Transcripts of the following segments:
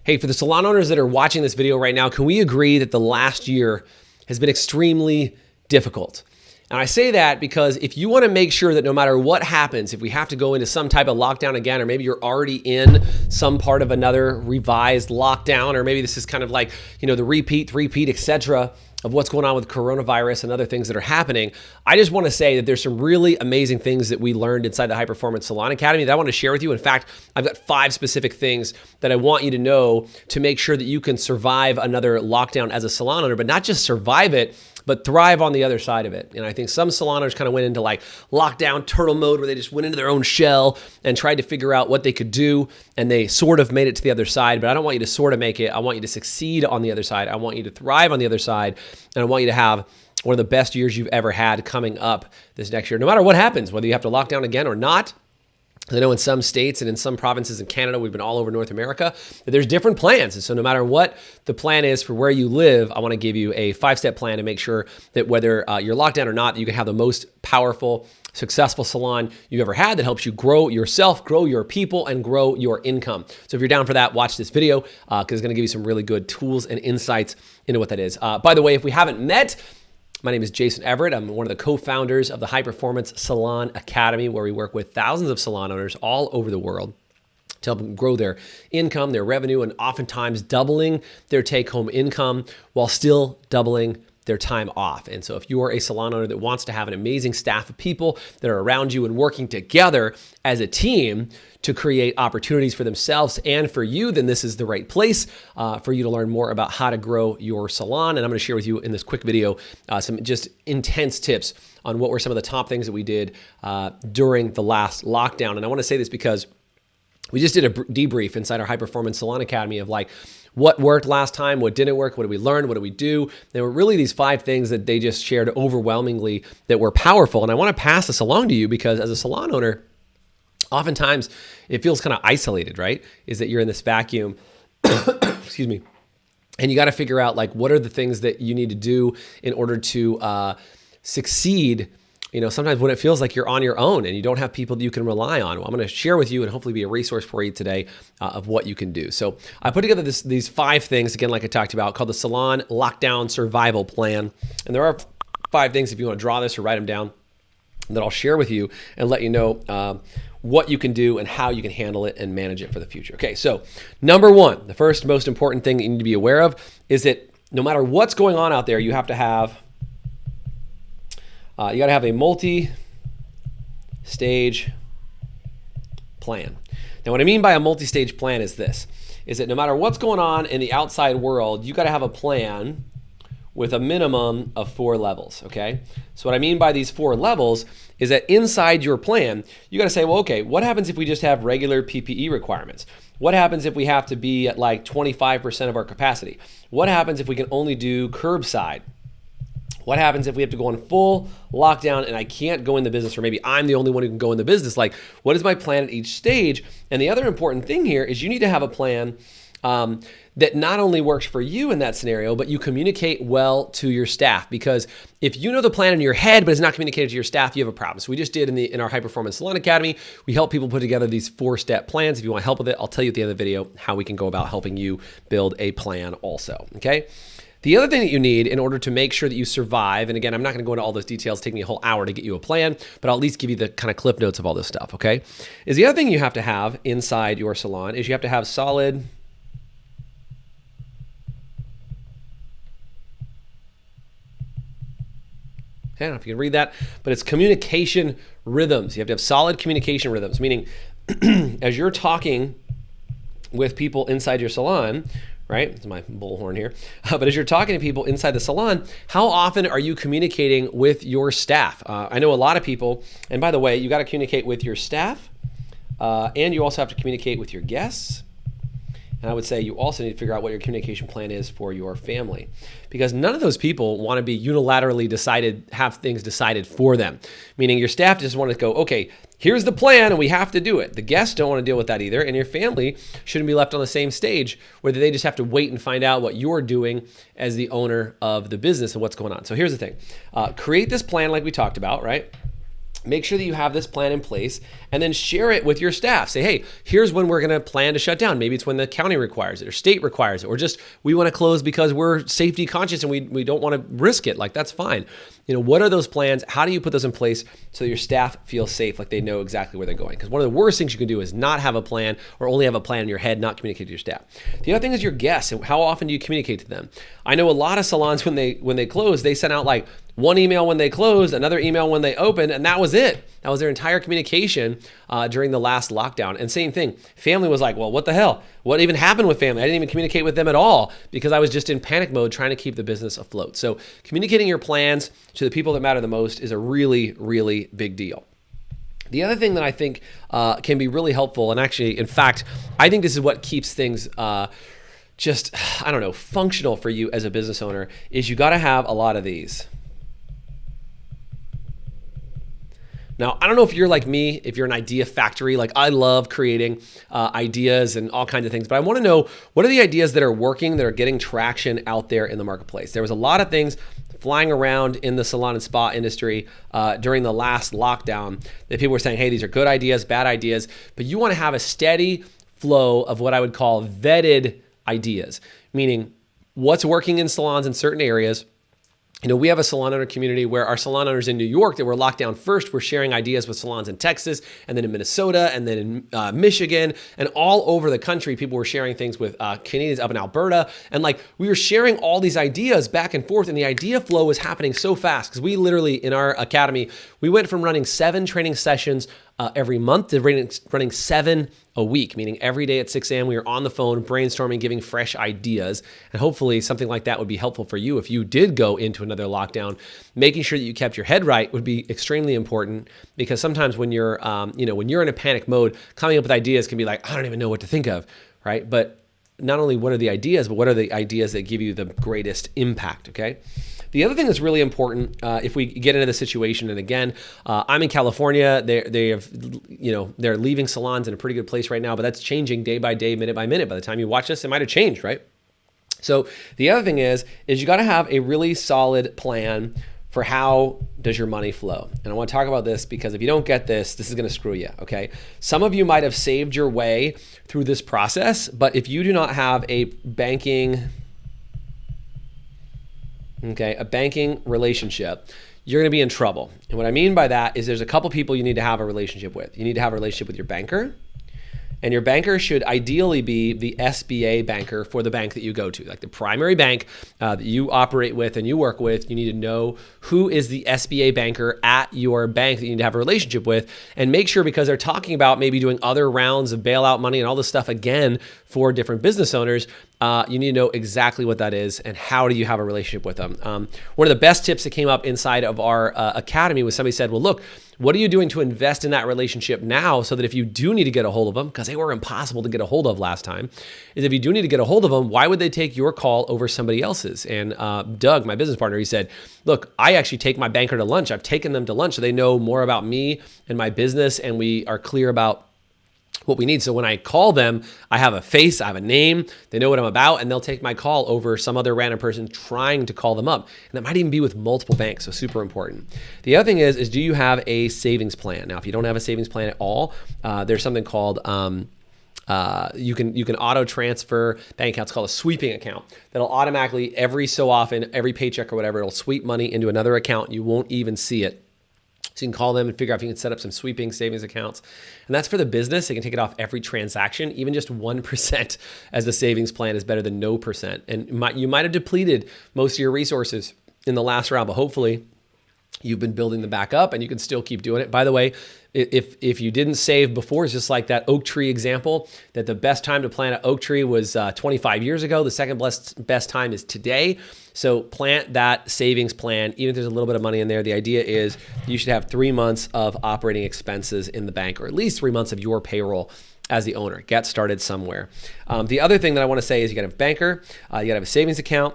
Hey, for the salon owners that are watching this video right now, can we agree that the last year has been extremely difficult? And I say that because if you want to make sure that no matter what happens, if we have to go into some type of lockdown again, or maybe you're already in some part of another revised lockdown, or maybe this is kind of like, the repeat, etc., of what's going on with coronavirus and other things that are happening, I just want to say that there's some really amazing things that we learned inside the High Performance Salon Academy that I want to share with you. In fact, I've got 5 specific things that I want you to know to make sure that you can survive another lockdown as a salon owner, but not just survive it, but thrive on the other side of it. And I think some salon owners kind of went into like lockdown turtle mode where they just went into their own shell and tried to figure out what they could do, and they sort of made it to the other side. But I don't want you to sort of make it. I want you to succeed on the other side. I want you to thrive on the other side, and I want you to have one of the best years you've ever had coming up this next year, no matter what happens, whether you have to lock down again or not. I know in some states and in some provinces in Canada, we've been all over North America, but there's different plans. And so no matter what the plan is for where you live, I want to give you a 5-step plan to make sure that whether you're locked down or not, you can have the most powerful, successful salon you've ever had that helps you grow yourself, grow your people, and grow your income. So if you're down for that, watch this video because it's going to give you some really good tools and insights into what that is. By the way, if we haven't met, my name is Jason Everett. I'm one of the co-founders of the High Performance Salon Academy, where we work with thousands of salon owners all over the world to help them grow their income, their revenue, and oftentimes doubling their take-home income while still doubling their time off. And so if you are a salon owner that wants to have an amazing staff of people that are around you and working together as a team to create opportunities for themselves and for you, then this is the right place for you to learn more about how to grow your salon. And I'm going to share with you in this quick video some just intense tips on what were some of the top things that we did during the last lockdown. And I want to say this because we just did a debrief inside our High Performance Salon Academy of like, what worked last time, what didn't work, what did we learn, what did we do? There were really these 5 things that they just shared overwhelmingly that were powerful. And I want to pass this along to you because as a salon owner, oftentimes it feels kind of isolated, right? Is that you're in this vacuum, excuse me, and you got to figure out like, what are the things that you need to do in order to succeed. Sometimes when it feels like you're on your own and you don't have people that you can rely on. Well, I'm going to share with you and hopefully be a resource for you today of what you can do. So I put together these 5 things, again, like I talked about, called the Salon Lockdown Survival Plan. And there are 5 things, if you want to draw this or write them down, that I'll share with you and let you know what you can do and how you can handle it and manage it for the future. Okay, so number 1, the first most important thing that you need to be aware of is that no matter what's going on out there, you have to have you got to have a multi-stage plan. Now, what I mean by a multi-stage plan is this, is that no matter what's going on in the outside world, you got to have a plan with a minimum of 4 levels, okay? So what I mean by these 4 levels is that inside your plan, you got to say, well, okay, what happens if we just have regular PPE requirements? What happens if we have to be at like 25% of our capacity? What happens if we can only do curbside? What happens if we have to go on full lockdown and I can't go in the business, or maybe I'm the only one who can go in the business? Like, what is my plan at each stage? And the other important thing here is you need to have a plan that not only works for you in that scenario, but you communicate well to your staff. Because if you know the plan in your head, but it's not communicated to your staff, you have a problem. So we just did in our High Performance Salon Academy, we help people put together these 4-step plans. If you want help with it, I'll tell you at the end of the video how we can go about helping you build a plan also, okay? The other thing that you need in order to make sure that you survive, and again, I'm not going to go into all those details, take me a whole hour to get you a plan, but I'll at least give you the kind of clip notes of all this stuff, okay? Is the other thing you have to have inside your salon is you have to have solid I don't know if you can read that, but it's communication rhythms. You have to have solid communication rhythms, meaning as you're talking with people inside your salon, right? It's my bullhorn here. But as you're talking to people inside the salon, how often are you communicating with your staff? I know a lot of people, and by the way, you got to communicate with your staff, and you also have to communicate with your guests. And I would say you also need to figure out what your communication plan is for your family, because none of those people want to be unilaterally have things decided for them. Meaning your staff just want to go, okay, here's the plan and we have to do it. The guests don't want to deal with that either. And your family shouldn't be left on the same stage where they just have to wait and find out what you're doing as the owner of the business and what's going on. So here's the thing. Create this plan like we talked about, right? Make sure that you have this plan in place and then share it with your staff. Say, hey, here's when we're going to plan to shut down. Maybe it's when the county requires it or state requires it, or just we want to close because we're safety conscious and we don't want to risk it. Like, that's fine. What are those plans? How do you put those in place so that your staff feels safe, like they know exactly where they're going? Because one of the worst things you can do is not have a plan, or only have a plan in your head, not communicate to your staff. The other thing is your guests, and how often do you communicate to them? I know a lot of salons, when they close, they sent out like one email when they closed, another email when they opened, and that was it. That was their entire communication during the last lockdown. And same thing, family was like, well, what the hell? What even happened with family? I didn't even communicate with them at all because I was just in panic mode trying to keep the business afloat. So communicating your plans to the people that matter the most is a really, really big deal. The other thing that I think can be really helpful, and actually, in fact, I think this is what keeps things functional for you as a business owner, is you got to have a lot of these. Now, I don't know if you're like me, if you're an idea factory. Like, I love creating ideas and all kinds of things, but I want to know, what are the ideas that are working, that are getting traction out there in the marketplace? There was a lot of things flying around in the salon and spa industry during the last lockdown that people were saying, hey, these are good ideas, bad ideas, but you want to have a steady flow of what I would call vetted ideas, meaning what's working in salons in certain areas. We have a salon owner community where our salon owners in New York that were locked down first were sharing ideas with salons in Texas, and then in Minnesota, and then in Michigan, and all over the country. People were sharing things with Canadians up in Alberta. And we were sharing all these ideas back and forth, and the idea flow was happening so fast because we literally, in our academy, we went from running 7 training sessions every month to running 7 a week, meaning every day at 6 a.m. we were on the phone brainstorming, giving fresh ideas. And hopefully something like that would be helpful for you if you did go into another lockdown. Making sure that you kept your head right would be extremely important, because sometimes when you're in a panic mode, coming up with ideas can be like, I don't even know what to think of, right? But not only what are the ideas, but what are the ideas that give you the greatest impact, okay? The other thing that's really important, if we get into the situation, and again, I'm in California. They're leaving salons in a pretty good place right now, but that's changing day by day, minute by minute. By the time you watch this, it might have changed, right? So the other thing is you got to have a really solid plan for how does your money flow. And I want to talk about this because if you don't get this, this is going to screw you, okay? Some of you might have saved your way through this process, but if you do not have a banking relationship, you're going to be in trouble. And what I mean by that is there's a couple people you need to have a relationship with. You need to have a relationship with your banker, and your banker should ideally be the SBA banker for the bank that you go to, like the primary bank that you operate with and you work with. You need to know who is the SBA banker at your bank that you need to have a relationship with, and make sure, because they're talking about maybe doing other rounds of bailout money and all this stuff again for different business owners, you need to know exactly what that is and how do you have a relationship with them. One of the best tips that came up inside of our academy was somebody said, well, look, what are you doing to invest in that relationship now so that if you do need to get a hold of them, because they were impossible to get a hold of last time, is if you do need to get a hold of them, why would they take your call over somebody else's? And Doug, my business partner, he said, look, I actually take my banker to lunch. I've taken them to lunch so they know more about me and my business, and we are clear about what we need. So when I call them, I have a face, I have a name, they know what I'm about, and they'll take my call over some other random person trying to call them up. And that might even be with multiple banks, so super important. The other thing is do you have a savings plan? Now, if you don't have a savings plan at all, there's something called you can auto transfer bank accounts, called a sweeping account, that'll automatically, every so often, every paycheck or whatever, it'll sweep money into another account. You won't even see it. So you can call them and figure out if you can set up some sweeping savings accounts. And that's for the business. They can take it off every transaction. Even just 1% as the savings plan is better than no percent. And you might have depleted most of your resources in the last round, but hopefully you've been building them back up and you can still keep doing it. By the way, if you didn't save before, it's just like that oak tree example, that the best time to plant an oak tree was 25 years ago. The second best time is today. So plant that savings plan, even if there's a little bit of money in there. The idea is you should have 3 months of operating expenses in the bank, or at least 3 months of your payroll as the owner. Get started somewhere. The other thing that I want to say is you got to have a banker, you got to have a savings account.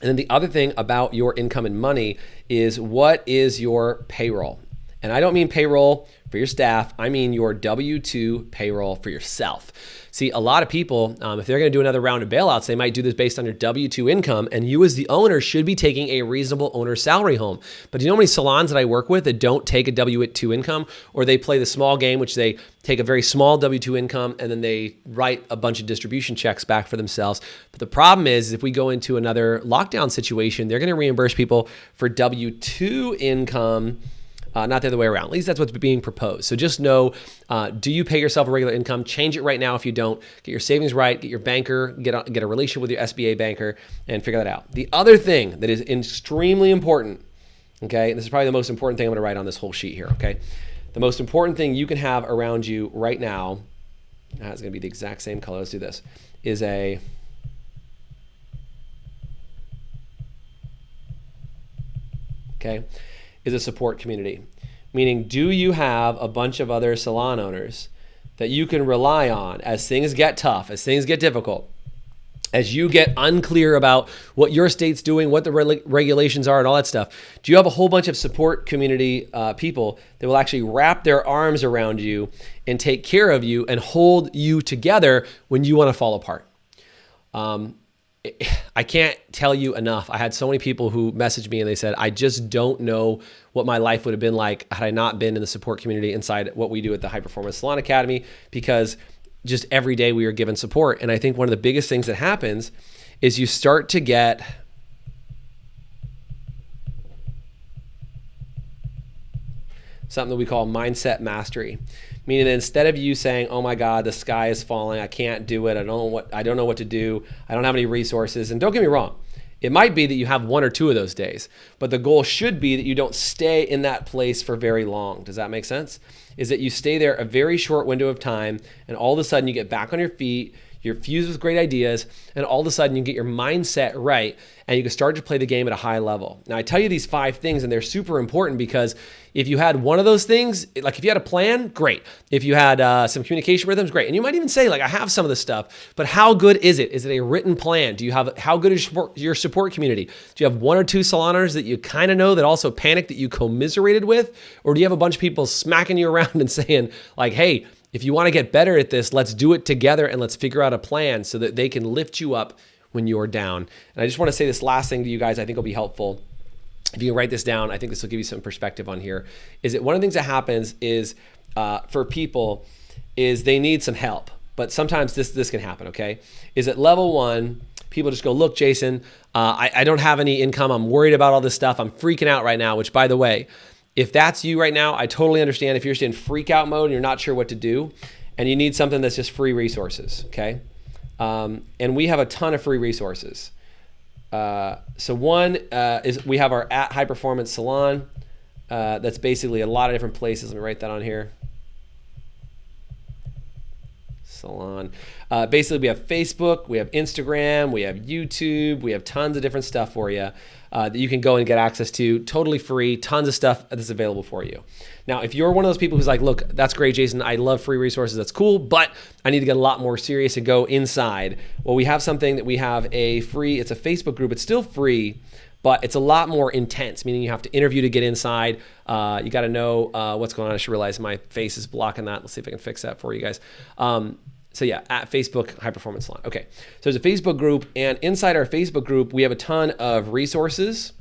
And then the other thing about your income and money is, what is your payroll? And I don't mean payroll for your staff. I mean your W-2 payroll for yourself. See, a lot of people, if they're going to do another round of bailouts, they might do this based on your W-2 income, and you as the owner should be taking a reasonable owner salary home. But do you know how many salons that I work with that don't take a W-2 income, or they play the small game, which they take a very small W-2 income and then they write a bunch of distribution checks back for themselves. But the problem is if we go into another lockdown situation, they're going to reimburse people for W-2 income, not the other way around. At least that's what's being proposed. So just know, do you pay yourself a regular income? Change it right now if you don't. Get your savings right, get your banker, get a relationship with your SBA banker, and figure that out. The other thing that is extremely important, okay, and this is probably the most important thing I'm going to write on this whole sheet here, okay? The most important thing you can have around you right now, it's going to be the exact same color, let's do this, is a support community. Meaning, do you have a bunch of other salon owners that you can rely on as things get tough, as things get difficult, as you get unclear about what your state's doing, what the regulations are and all that stuff? Do you have a whole bunch of support community people that will actually wrap their arms around you and take care of you and hold you together when you want to fall apart? I can't tell you enough. I had so many people who messaged me and they said, I just don't know what my life would have been like had I not been in the support community inside what we do at the High Performance Salon Academy, because just every day we are given support. And I think one of the biggest things that happens is you start to get something that we call mindset mastery. Meaning that instead of you saying, oh my God, the sky is falling, I can't do it, I don't know what to do, I don't have any resources. And don't get me wrong, it might be that you have one or two of those days, but the goal should be that you don't stay in that place for very long. Does that make sense? Is that you stay there a very short window of time, and all of a sudden you get back on your feet, you're fused with great ideas, and all of a sudden you get your mindset right, and you can start to play the game at a high level. Now, I tell you these 5 things, and they're super important, because if you had one of those things, like if you had a plan, great. If you had some communication rhythms, great. And you might even say, like, I have some of this stuff, but how good is it? Is it a written plan? How good is your support community? Do you have 1 or 2 salon owners that you kind of know that also panic that you commiserated with? Or do you have a bunch of people smacking you around and saying, like, hey, if you want to get better at this, let's do it together and let's figure out a plan so that they can lift you up when you're down. And I just want to say this last thing to you guys, I think will be helpful. If you can write this down, I think this will give you some perspective on here, is that one of the things that happens is for people is they need some help. But sometimes this can happen, okay? Is at level 1, people just go, look, Jason, I don't have any income. I'm worried about all this stuff. I'm freaking out right now, which, by the way, if that's you right now, I totally understand if you're just in freak out mode and you're not sure what to do and you need something that's just free resources, okay? And we have a ton of free resources. So one is we have our at High Performance Salon. That's basically a lot of different places. Let me write that on here. Salon. Basically, we have Facebook, we have Instagram, we have YouTube, we have tons of different stuff for you that you can go and get access to, totally free, tons of stuff that's available for you. Now, if you're one of those people who's like, look, that's great, Jason, I love free resources, that's cool, but I need to get a lot more serious and go inside. Well, we have something that we have it's a Facebook group, it's still free, but it's a lot more intense, meaning you have to interview to get inside. You got to know what's going on. I should realize my face is blocking that. Let's see if I can fix that for you guys. So yeah, at Facebook High Performance Salon. Okay, so there's a Facebook group, and inside our Facebook group, we have a ton of resources.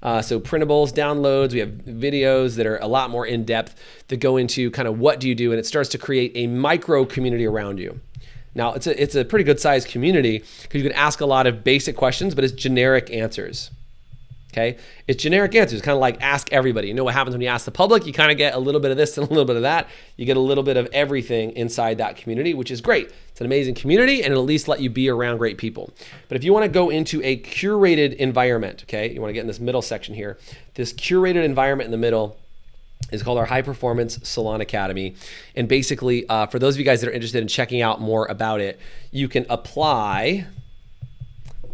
So printables, downloads, we have videos that are a lot more in-depth that go into kind of what do you do, and it starts to create a micro community around you. Now, it's a pretty good sized community because you can ask a lot of basic questions, but it's generic answers. Okay, it's generic answers, kind of like ask everybody. You know what happens when you ask the public? You kind of get a little bit of this and a little bit of that. You get a little bit of everything inside that community, which is great. It's an amazing community, and it'll at least let you be around great people. But if you want to go into a curated environment, okay, you want to get in this middle section here. This curated environment in the middle is called our High Performance Salon Academy. And basically, for those of you guys that are interested in checking out more about it, you can apply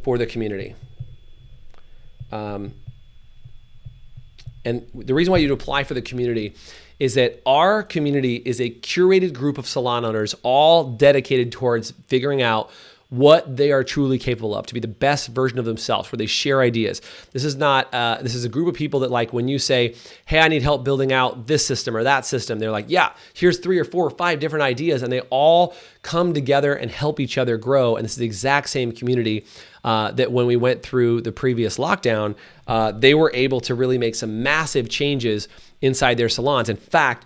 for the community. And the reason why you'd apply for the community is that our community is a curated group of salon owners all dedicated towards figuring out what they are truly capable of, to be the best version of themselves, where they share ideas. This is not, this is a group of people that, like, when you say, hey, I need help building out this system or that system, they're like, yeah, here's 3 or 4 or 5 different ideas, and they all come together and help each other grow. And this is the exact same community that when we went through the previous lockdown, they were able to really make some massive changes inside their salons. In fact,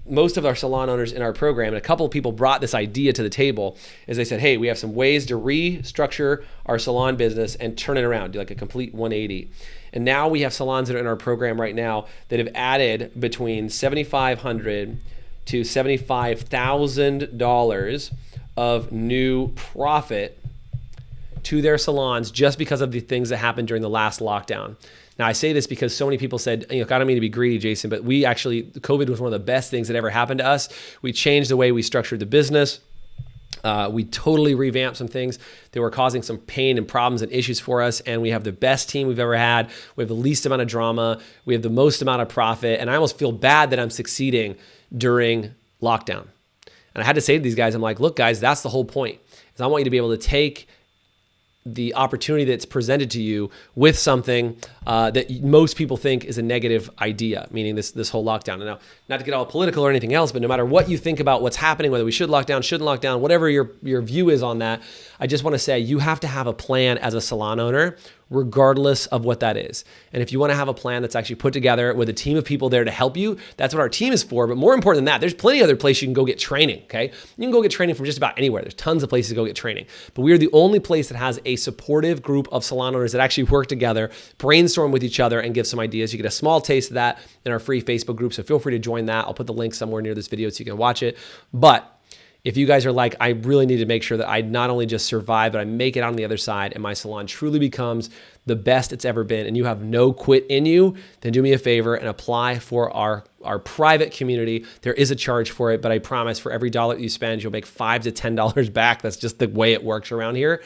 most of our salon owners in our program, and a couple of people brought this idea to the table, is they said, hey, we have some ways to restructure our salon business and turn it around, do like a complete 180. And now we have salons that are in our program right now that have added between $7,500 to $75,000 of new profit to their salons just because of the things that happened during the last lockdown. Now, I say this because so many people said, I don't mean to be greedy, Jason, but COVID was one of the best things that ever happened to us. We changed the way we structured the business. We totally revamped some things that were causing some pain and problems and issues for us. And we have the best team we've ever had. We have the least amount of drama. We have the most amount of profit. And I almost feel bad that I'm succeeding during lockdown. And I had to say to these guys, I'm like, look, guys, that's the whole point. Is I want you to be able to take the opportunity that's presented to you with something that most people think is a negative idea, meaning this whole lockdown. Now, not to get all political or anything else, but no matter what you think about what's happening, whether we should lock down, shouldn't lock down, whatever your view is on that, I just want to say you have to have a plan as a salon owner, regardless of what that is. And if you want to have a plan that's actually put together with a team of people there to help you, that's what our team is for. But more important than that, there's plenty of other places you can go get training, okay? You can go get training from just about anywhere. There's tons of places to go get training. But we are the only place that has a supportive group of salon owners that actually work together, brainstorm with each other, and give some ideas. You get a small taste of that in our free Facebook group, so feel free to join that. I'll put the link somewhere near this video so you can watch it. But if you guys are like, I really need to make sure that I not only just survive, but I make it out on the other side and my salon truly becomes the best it's ever been, and you have no quit in you, then do me a favor and apply for our private community. There is a charge for it, but I promise for every dollar you spend, you'll make $5 to $10 back. That's just the way it works around here.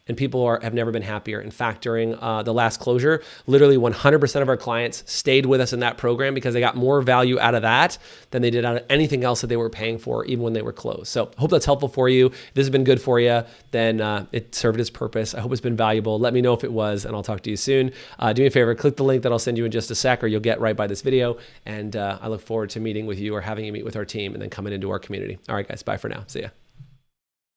And people have never been happier. In fact, during the last closure, literally 100% of our clients stayed with us in that program because they got more value out of that than they did out of anything else that they were paying for, even when they were closed. So I hope that's helpful for you. If this has been good for you, then it served its purpose. I hope it's been valuable. Let me know if it was, and I'll talk to you soon. Do me a favor, click the link that I'll send you in just a sec, or you'll get right by this video. And I look forward to meeting with you or having you meet with our team and then coming into our community. All right, guys, bye for now. See ya.